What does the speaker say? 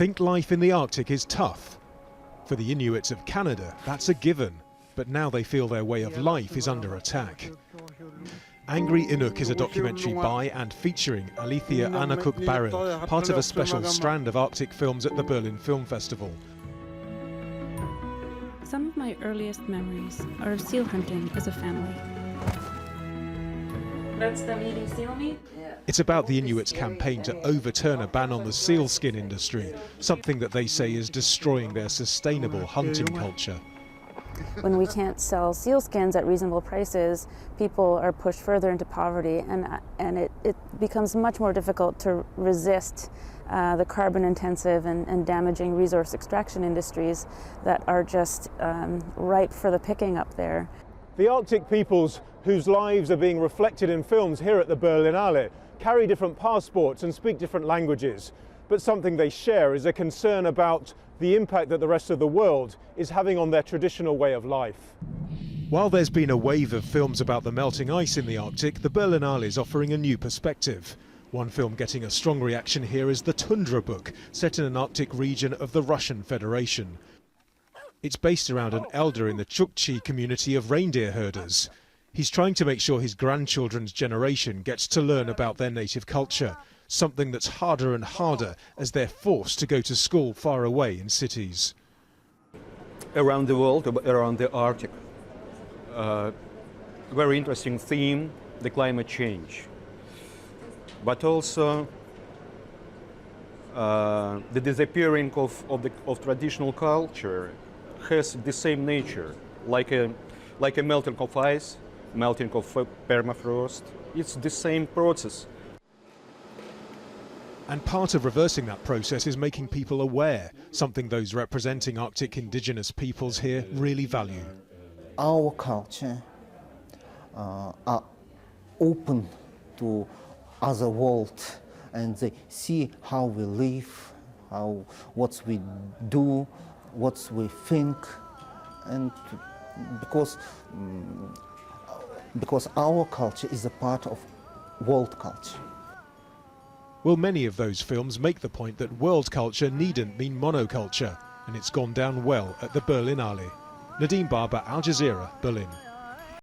think life in the Arctic is tough? For the Inuits of Canada, that's a given, but now they feel their way of life is under attack. Angry INUK is a documentary by and featuring ALETHEA ARNAQUQ-BARIL, part of a special strand of Arctic films at the Berlin Film Festival. Some of my earliest memories are of seal hunting as a family. That's them eating seal meat? It's about the Inuits' campaign to overturn a ban on the sealskin industry, something that they say is destroying their sustainable hunting culture. When we can't sell sealskins at reasonable prices, people are pushed further into poverty, and it becomes much more difficult to resist the carbon-intensive and damaging resource extraction industries that are just ripe for the picking up there. The Arctic peoples whose lives are being reflected in films here at the Berlinale carry different passports and speak different languages, but something they share is a concern about the impact that the rest of the world is having on their traditional way of life. While there's been a wave of films about the melting ice in the Arctic, the Berlinale is offering a new perspective. One film getting a strong reaction here is the Tundra book, set in an Arctic region of the Russian Federation. It's based around an elder in the Chukchi community of reindeer herders. He's trying to make sure his grandchildren's generation gets to learn about their native culture, something that's harder and harder as they're forced to go to school far away in cities. Around the world, around the Arctic, very interesting theme, the climate change. But also the disappearing of traditional culture has the same nature, like a melting of ice, melting of permafrost. It's the same process. And part of reversing that process is making people aware, something those representing Arctic indigenous peoples here really value. Our culture are open to other world, and they see how we live, what we do, what we think, and because our culture is a part of world culture. Well, many of those films make the point that world culture needn't mean monoculture, and it's gone down well at the Berlinale. Nadim, Al Jazeera, Berlin.